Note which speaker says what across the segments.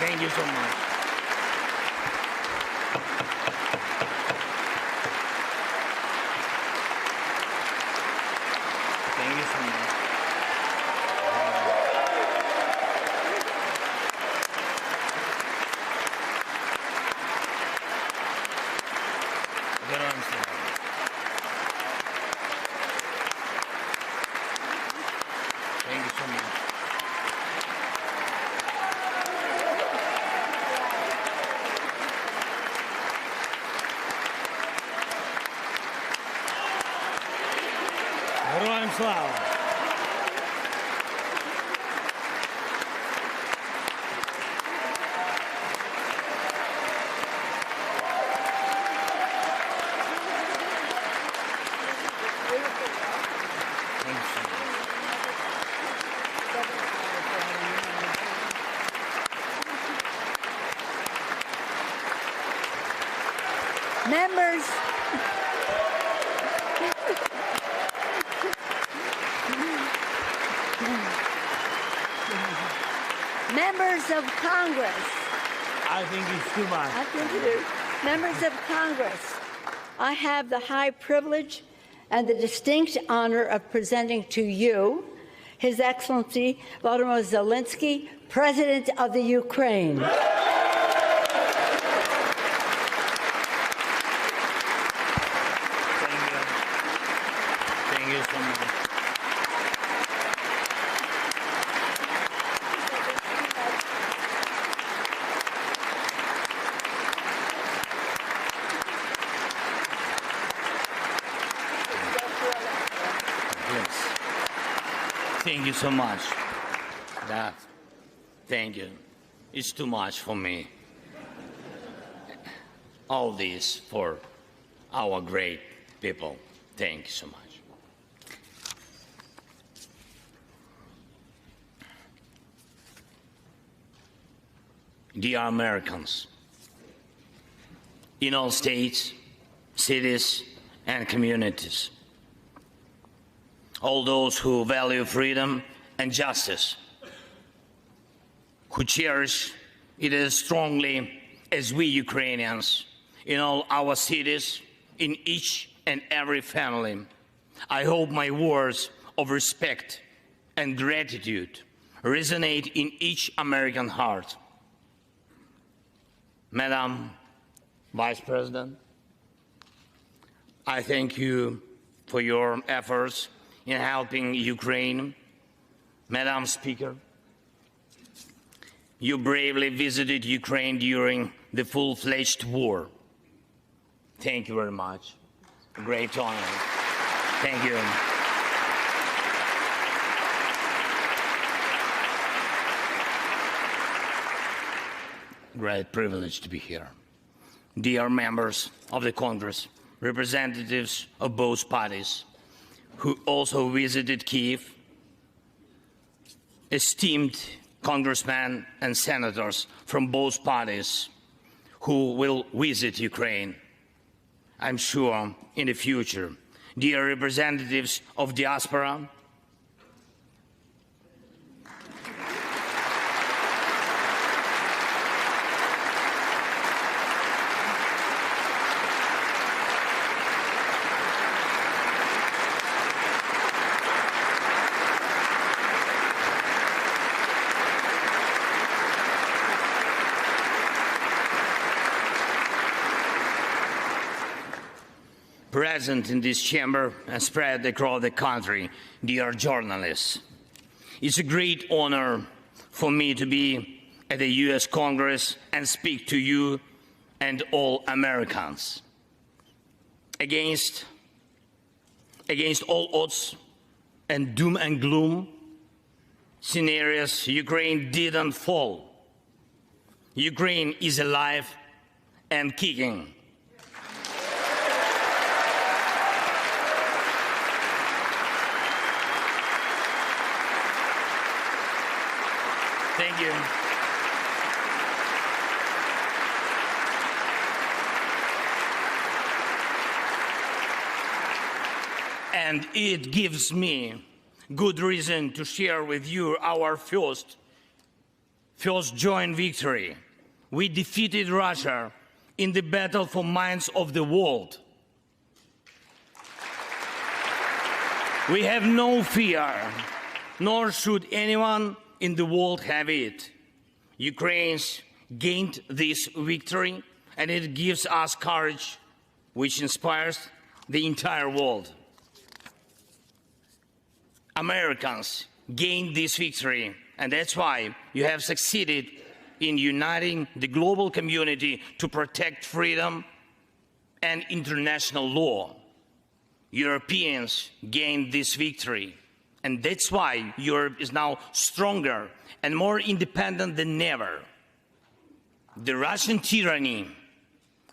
Speaker 1: Thank you so much. Thank you so much. Героям слава. Thank you so much. Героям слава.
Speaker 2: Members, members of Congress,
Speaker 1: I think it's too much.
Speaker 2: I think it is. Members of Congress, I have the high privilege and the distinct honor of presenting to you His Excellency Volodymyr Zelenskyy, President of the Ukraine.
Speaker 1: Thank you so much. Yes. Thank you so much. Thank you. It's too much for me. All this for our great people. Thank you so much. Dear Americans, in all states, cities, and communities, all those who value freedom and justice, who cherish it as strongly as we Ukrainians, in all our cities, in each and every family, I hope my words of respect and gratitude resonate in each American heart. Madam Vice President, I thank you for your efforts in helping Ukraine. Madam Speaker, you bravely visited Ukraine during the full-fledged war. Thank you very much. Great honor. Thank you. Great privilege to be here. Dear members of the Congress, representatives of both parties who also visited Kyiv, esteemed congressmen and senators from both parties who will visit Ukraine, I'm sure, in the future, dear representatives of diaspora, present in this chamber and spread across the country, dear journalists. It's a great honor for me to be at the US Congress and speak to you and all Americans. Against all odds and doom and gloom scenarios, Ukraine didn't fall. Ukraine is alive and kicking. Thank you. And it gives me good reason to share with you our first first joint victory. We defeated Russia in the battle for minds of the world. We have no fear, nor should anyone in the world have it. Ukrainians gained this victory, and it gives us courage, which inspires the entire world. Americans gained this victory, and that's why you have succeeded in uniting the global community to protect freedom and international law. Europeans gained this victory, and that's why Europe is now stronger and more independent than ever. The Russian tyranny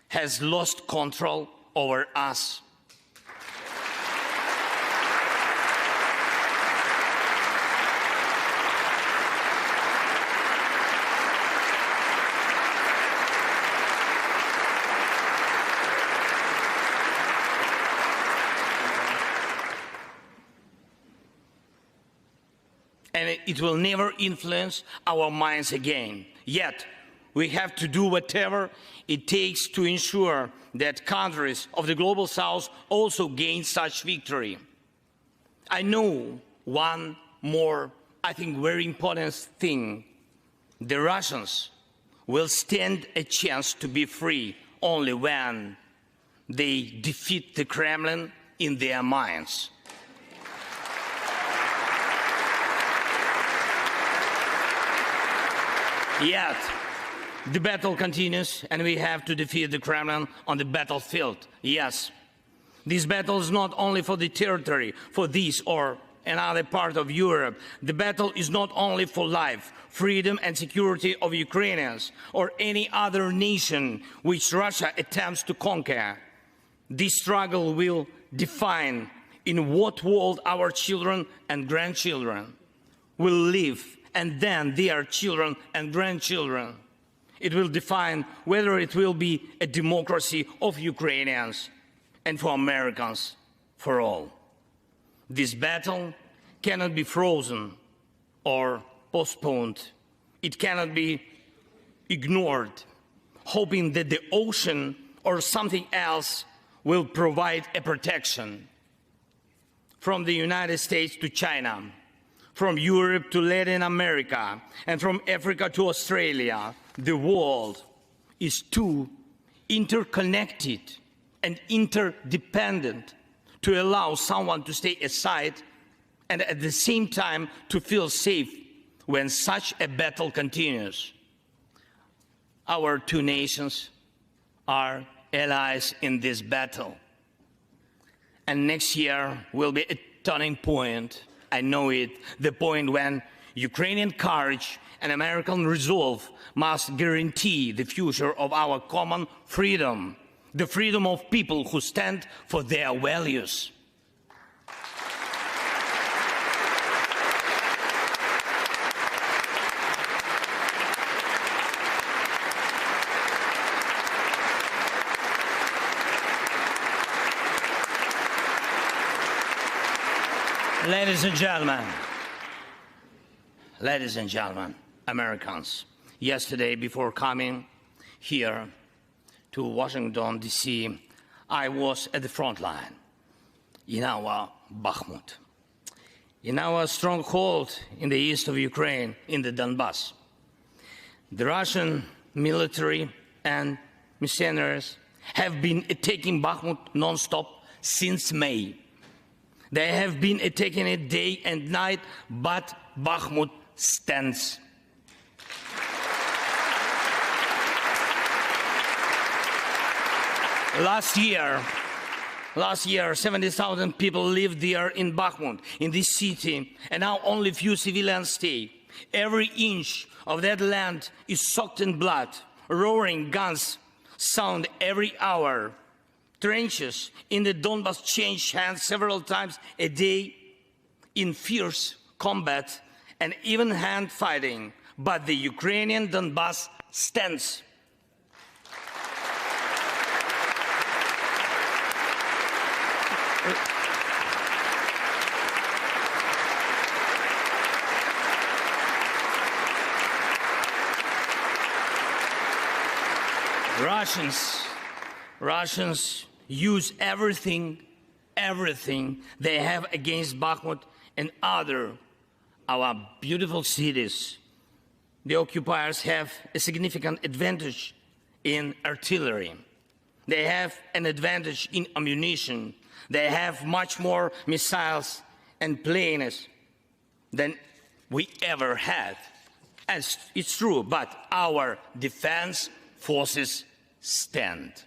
Speaker 1: has lost control over us. And it will never influence our minds again. Yet, we have to do whatever it takes to ensure that countries of the global south also gain such victory. I know one more, I think, very important thing. The Russians will stand a chance to be free only when they defeat the Kremlin in their minds. Yet, the battle continues, and we have to defeat the Kremlin on the battlefield. Yes, this battle is not only for the territory, for this or another part of Europe. The battle is not only for life, freedom and security of Ukrainians or any other nation which Russia attempts to conquer. This struggle will define in what world our children and grandchildren will live, and then their children and grandchildren. It will define whether it will be a democracy of Ukrainians and for Americans for all. This battle cannot be frozen or postponed. It cannot be ignored, hoping that the ocean or something else will provide a protection. From the United States to China, from Europe to Latin America, and from Africa to Australia, the world is too interconnected and interdependent to allow someone to stay aside and at the same time to feel safe when such a battle continues. Our two nations are allies in this battle. And next year will be a turning point. I know it, the point when Ukrainian courage and American resolve must guarantee the future of our common freedom, the freedom of people who stand for their values. Ladies and gentlemen, Americans, yesterday before coming here to Washington, D.C., I was at the front line in our Bakhmut, in our stronghold in the east of Ukraine, in the Donbas. The Russian military and mercenaries have been attacking Bakhmut non-stop since May. They have been attacking it day and night, but Bakhmut stands. Last year, 70,000 people lived there in Bakhmut, in this city, and now only few civilians stay. Every inch of that land is soaked in blood. Roaring guns sound every hour. Trenches in the Donbas change hands several times a day in fierce combat and even hand fighting, but the Ukrainian Donbas stands. Russians use everything they have against Bakhmut and our beautiful cities. The occupiers have a significant advantage in artillery. They have an advantage in ammunition. They have much more missiles and planes than we ever had. And it's true, but our defense forces stand.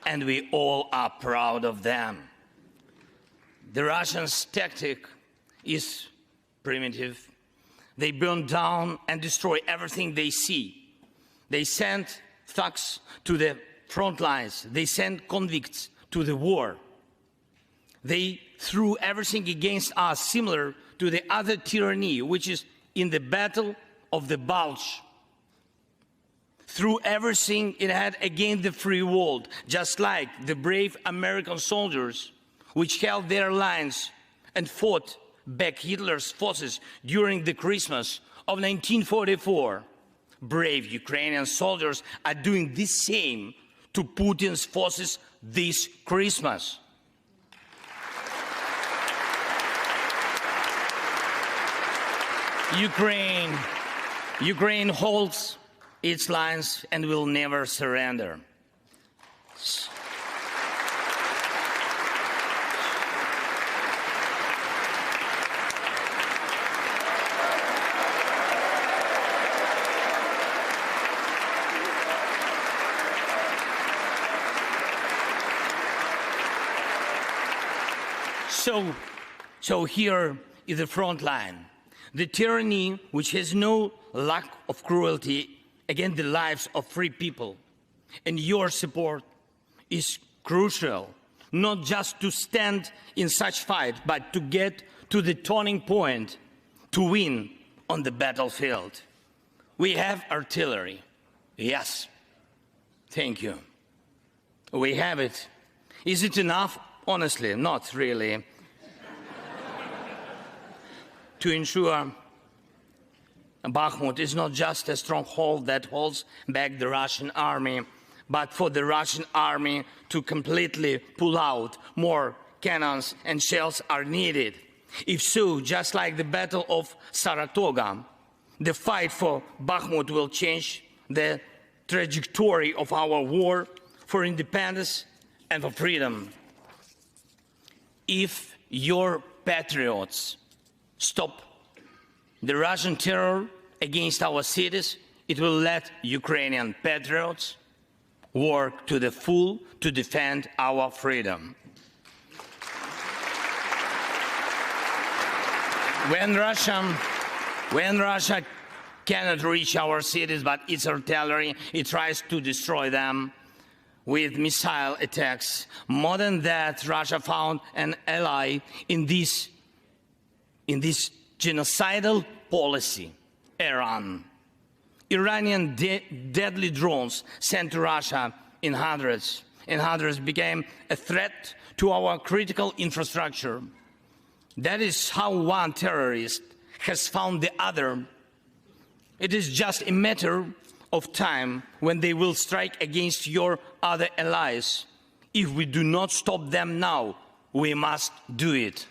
Speaker 1: And we all are proud of them. The Russians' tactic is primitive. They burn down and destroy everything they see. They send thugs to the front lines. They send convicts to the war. They threw everything against us, similar to the other tyranny, which is in the battle of the Bulge. Threw everything it had against the free world, just like the brave American soldiers which held their lines and fought back Hitler's forces during the Christmas of 1944. Brave Ukrainian soldiers are doing the same to Putin's forces this Christmas. Ukraine holds its lines and will never surrender. So here is the front line. The tyranny which has no lack of cruelty against the lives of free people. And your support is crucial, not just to stand in such fight, but to get to the turning point to win on the battlefield. We have artillery. Yes. Thank you. We have it. Is it enough? Honestly, not really. To ensure Bakhmut is not just a stronghold that holds back the Russian army, but for the Russian army to completely pull out, more cannons and shells are needed. If so, just like the Battle of Saratoga, the fight for Bakhmut will change the trajectory of our war for independence and for freedom. If your patriots stop the Russian terror against our cities, it will let Ukrainian patriots work to the full to defend our freedom. When Russia cannot reach our cities, but its artillery, it tries to destroy them with missile attacks. More than that, Russia found an ally in this genocidal policy, Iran. Iranian deadly drones sent to Russia in hundreds became a threat to our critical infrastructure. That is how one terrorist has found the other. It is just a matter of time when they will strike against your other allies. If we do not stop them now, we must do it.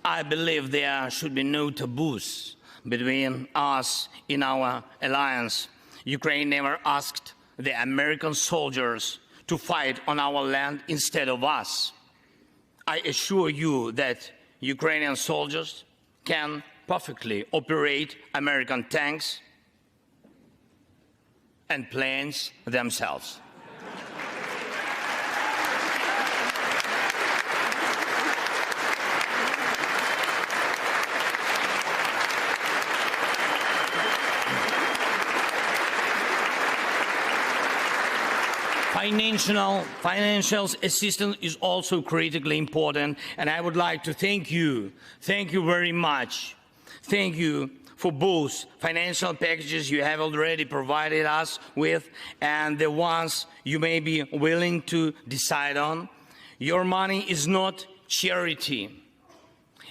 Speaker 1: I believe there should be no taboos between us in our alliance. Ukraine never asked the American soldiers to fight on our land instead of us. I assure you that Ukrainian soldiers can perfectly operate American tanks and planes themselves. Financial assistance is also critically important, and I would like to thank you very much. Thank you for both financial packages you have already provided us with and the ones you may be willing to decide on. Your money is not charity.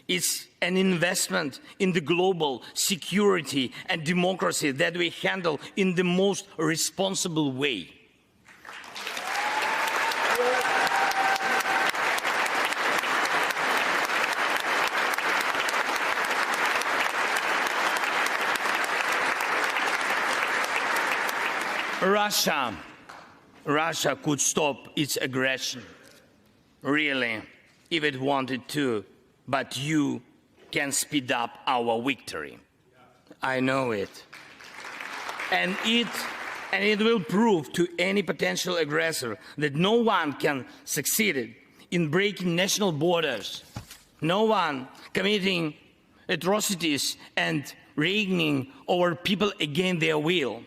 Speaker 1: It's an investment in the global security and democracy that we handle in the most responsible way. Russia could stop its aggression, really, if it wanted to, but you can speed up our victory. I know it. And it will prove to any potential aggressor that no one can succeed in breaking national borders, no one committing atrocities and reigning over people against their will.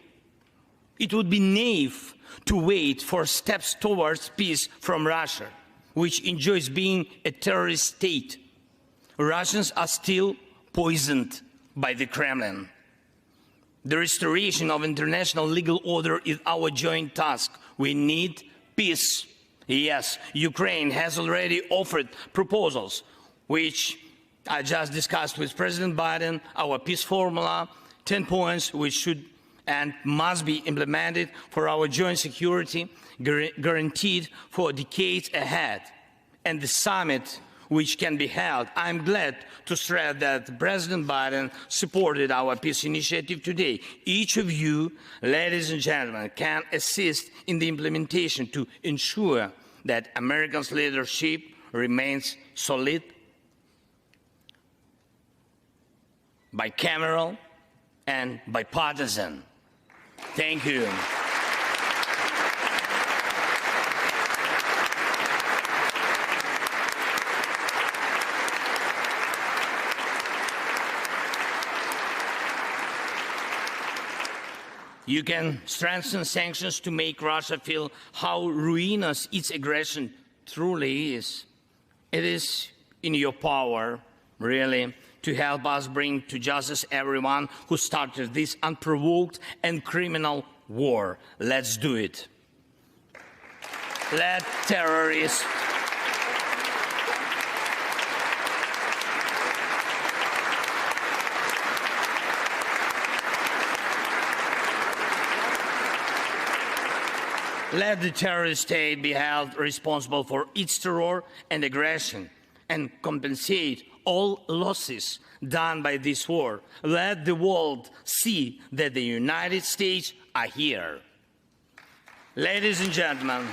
Speaker 1: It would be naive to wait for steps towards peace from Russia, which enjoys being a terrorist state. Russians are still poisoned by the Kremlin. The restoration of international legal order is our joint task. We need peace. Yes, Ukraine has already offered proposals, which I just discussed with President Biden, our peace formula, 10 points which should and must be implemented for our joint security, guaranteed for decades ahead, and the summit which can be held. I'm glad to stress that President Biden supported our peace initiative today. Each of you, ladies and gentlemen, can assist in the implementation to ensure that America's leadership remains solid, bicameral, and bipartisan. Thank you. You can strengthen sanctions to make Russia feel how ruinous its aggression truly is. It is in your power, really, to help us bring to justice everyone who started this unprovoked and criminal war. Let's do it. Let terrorists let the terrorist state be held responsible for its terror and aggression and compensate all losses done by this war. Let the world see that the United States are here. Ladies and gentlemen,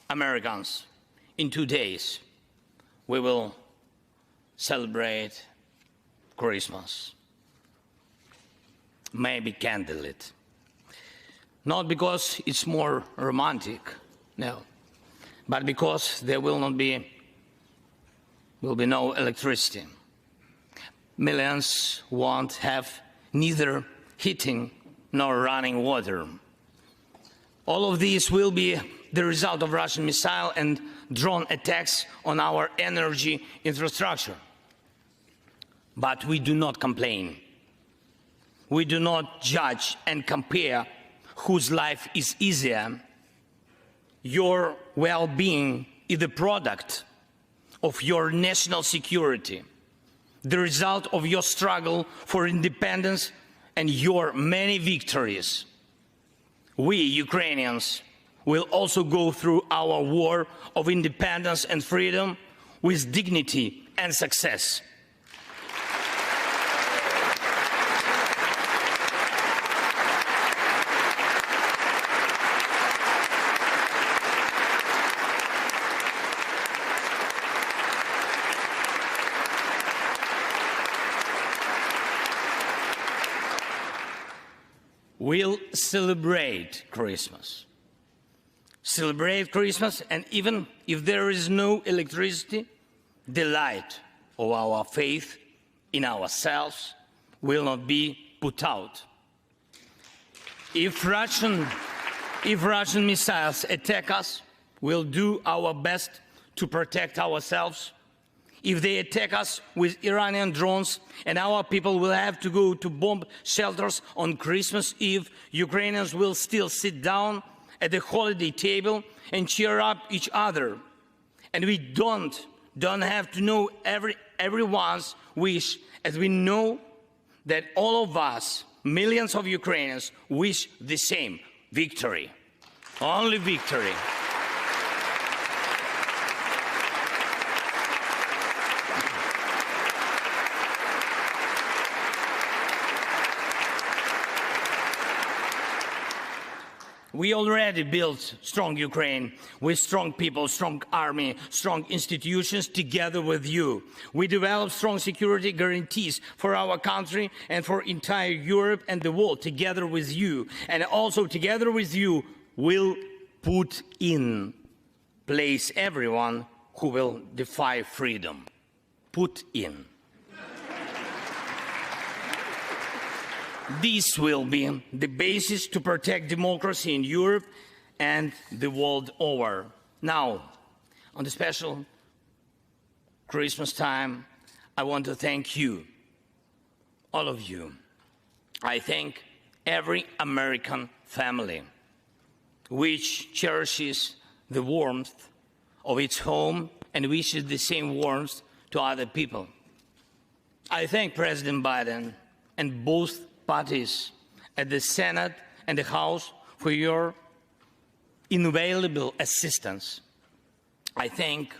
Speaker 1: Americans, in 2 days, we will celebrate Christmas. Maybe candlelit. Not because it's more romantic, no, but because there will be no electricity. Millions won't have neither heating nor running water. All of these will be the result of Russian missile and drone attacks on our energy infrastructure. But we do not complain. We do not judge and compare whose life is easier. Your well-being is the product of your national security, the result of your struggle for independence and your many victories. We, Ukrainians, will also go through our war of independence and freedom with dignity and success. We'll celebrate Christmas. Celebrate Christmas, and even if there is no electricity, the light of our faith in ourselves will not be put out. If Russian If Russian missiles attack us, we'll do our best to protect ourselves. If they attack us with Iranian drones and our people will have to go to bomb shelters on Christmas Eve, Ukrainians will still sit down at the holiday table and cheer up each other. And we don't have to know everyone's wish, as we know that all of us, millions of Ukrainians, wish the same: victory. Only victory. We already built strong Ukraine with strong people, strong army, strong institutions together with you. We developed strong security guarantees for our country and for entire Europe and the world together with you. And also together with you, we'll put in place everyone who will defy freedom. Put in. This will be the basis to protect democracy in Europe and the world over. Now, on the special Christmas time, I want to thank you, all of you. I thank every American family which cherishes the warmth of its home and wishes the same warmth to other people. I thank President Biden and both parties at the Senate and the House for your invaluable assistance. I thank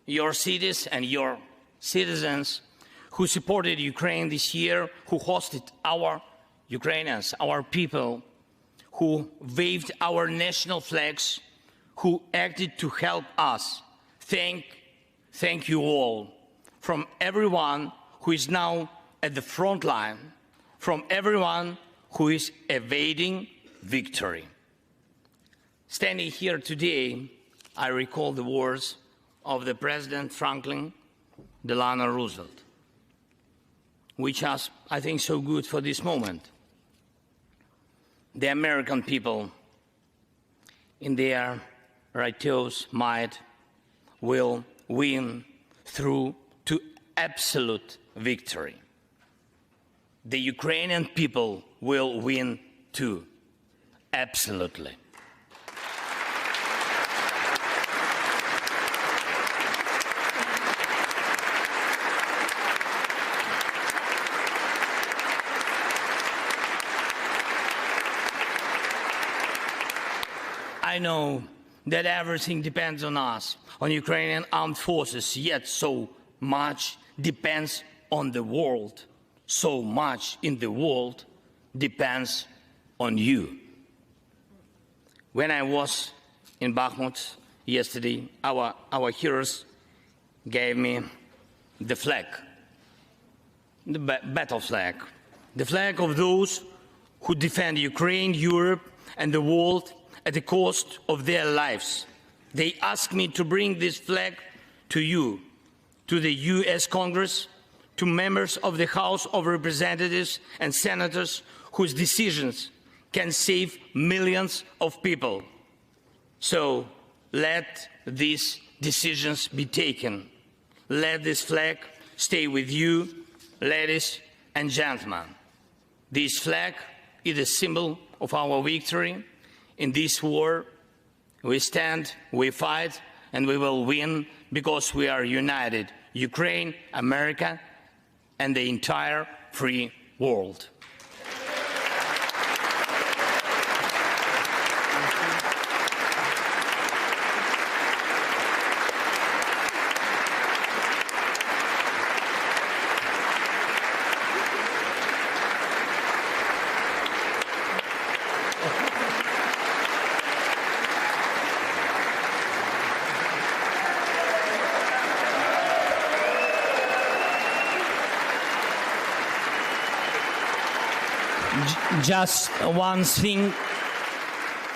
Speaker 1: your cities and your citizens who supported Ukraine this year, who hosted our Ukrainians, our people, who waved our national flags, who acted to help us. Thank you all, from everyone who is now at the front line, from everyone who is evading victory. Standing here today, I recall the words of the President Franklin Delano Roosevelt, which are, I think, so good for this moment. The American people, in their righteous might, will win through to absolute victory. The Ukrainian people will win too, absolutely. I know that everything depends on us, on Ukrainian armed forces, yet so much depends on the world. So much in the world depends on you. When I was in Bakhmut yesterday, our heroes gave me the flag, the battle flag, the flag of those who defend Ukraine, Europe, and the world at the cost of their lives. They asked me to bring this flag to you, to the US Congress, to members of the House of Representatives and senators whose decisions can save millions of people. So let these decisions be taken. Let this flag stay with you, ladies and gentlemen. This flag is a symbol of our victory. In this war, we stand, we fight, and we will win because we are united. Ukraine, America, and the entire free world. Just one thing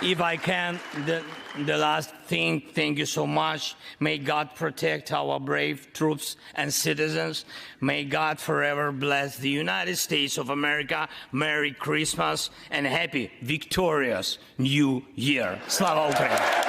Speaker 1: If I can, the last thing, thank you so much. May God protect our brave troops and citizens. May God forever bless the United States of America. Merry Christmas and happy, victorious New Year. Slava Ukraini!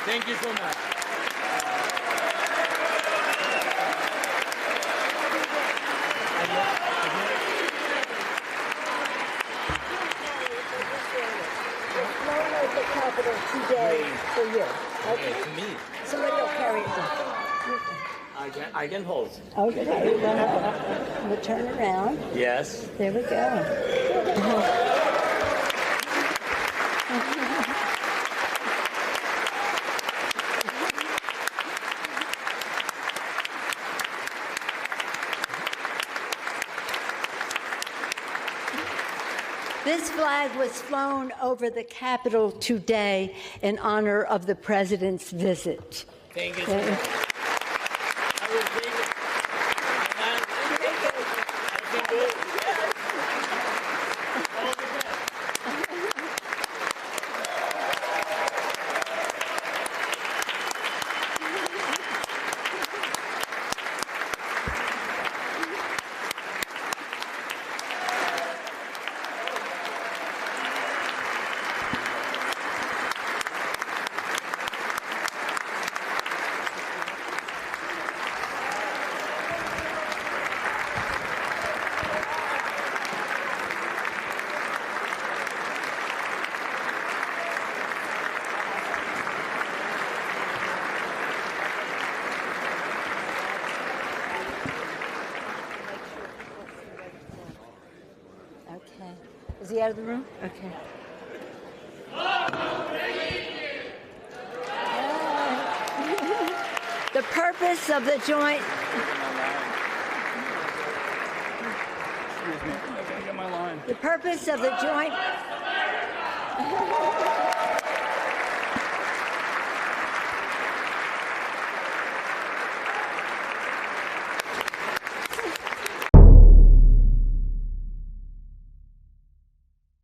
Speaker 1: Thank you so much.
Speaker 2: The capital today for you. Okay?
Speaker 1: To me.
Speaker 2: Somebody will carry it.
Speaker 1: I can hold.
Speaker 2: Okay. We'll turn around.
Speaker 1: Yes.
Speaker 2: There we go. This flag was flown over the Capitol today in honor of the President's visit.
Speaker 1: Thank you so much. I will take it.
Speaker 2: Okay. Is he out of the room? Okay. The purpose of the joint...
Speaker 3: Excuse me, I gotta get my line.
Speaker 2: The purpose of the joint...